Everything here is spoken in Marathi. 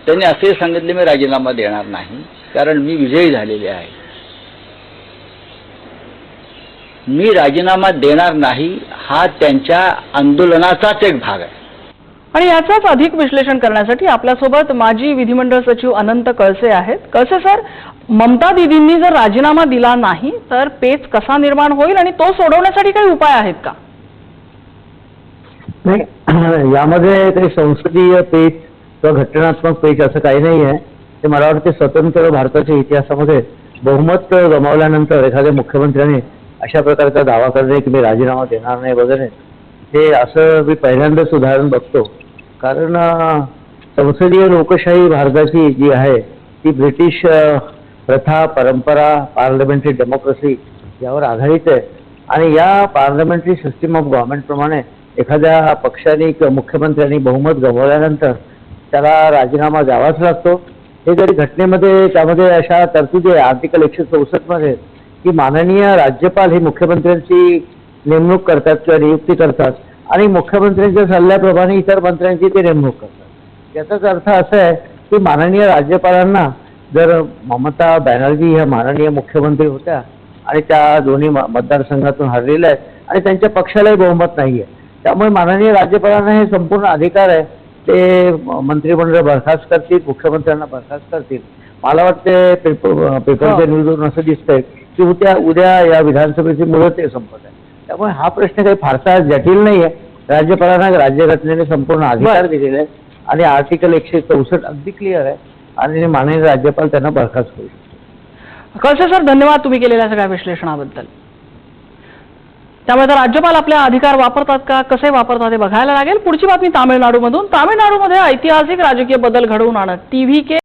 त्यांनी असे सांगितले मी राजीनामा देणार नाही, कारण मी विजयी झालेले आहे. मी राजीनामा देणार नाही हा त्यांच्या आंदोलनाचाच एक भाग आहे. आणि याचाच अधिक विश्लेषण करण्यासाठी आपल्यासोबत माजी विधिमंडळ सचिव अनंत कळसे आहेत. कळसे सर, ममता दीदींनी जर राजीनामा दिला नाही तर पेच कसा निर्माण होईल आणि तो सोडवण्यासाठी काही उपाय आहेत का? नाही, यामध्ये काही संसदीय पेच किंवा घटनात्मक पेच असं काही नाही आहे. ते मला वाटते स्वतंत्र भारताच्या इतिहासामध्ये बहुमत गमावल्यानंतर एखाद्या मुख्यमंत्र्याने अशा प्रकारचा दावा करणे की मी राजीनामा देणार नाही वगैरे, हे असं मी पहिल्यांदाच उदाहरण बघतो. कारण संसदीय लोकशाही भारताची जी आहे ती ब्रिटिश प्रथा, परंपरा, पार्लमेंटरी डेमोक्रेसी यावर आधारित आहे. आणि या पार्लमेंटरी सिस्टीम ऑफ गव्हर्नमेंटप्रमाणे एखाद्या पक्षाने किंवा मुख्यमंत्र्यांनी बहुमत गमावल्यानंतर त्याला राजीनामा द्यावाच लागतो. हे जरी घटनेमध्ये त्यामध्ये अशा तरतुदी आहे आर्टिकल 164 मध्ये की माननीय राज्यपाल हे मुख्यमंत्र्यांची नेमणूक करतात किंवा नियुक्ती करतात आणि मुख्यमंत्र्यांच्या सल्ल्याप्रमाणे इतर मंत्र्यांची ते नेमणूक करतात. याचाच अर्थ असा आहे की माननीय राज्यपालांना जर ममता बॅनर्जी ह्या माननीय मुख्यमंत्री होत्या आणि त्या दोन्ही मतदारसंघातून हरलेल्या आहेत आणि त्यांच्या पक्षालाही बहुमत नाही आहे, त्यामुळे माननीय राज्यपालांना हे संपूर्ण अधिकार आहे. ते मंत्रिमंडळ बरखास्त करतील, मुख्यमंत्र्यांना बरखास्त करतील. मला वाटते पेपरच्या न्यूजवरून असं दिसतंय की उद्या या विधानसभेची मुदत संपत आहे. त्यामुळे हा प्रश्न काही फारसा जटिल नाही आहे. राज्यपालांना राज्यघटनेने संपूर्ण अधिकार दिलेले आहेत आणि आर्टिकल 164 अगदी क्लिअर आहे आणि माननीय राज्यपाल त्यांना बरखास्त करू शकतो. कळसे सर, धन्यवाद तुम्ही केलेल्या सगळ्या विश्लेषणाबद्दल. त्यामुळे तर राज्यपाल आपले अधिकार वापरतात का, कसे वापरतात हे बघायला लागेल. पुढची बातमी तामिळनाडूमधून. तामिळनाडूमध्ये ऐतिहासिक राजकीय बदल घडवून आणत TVK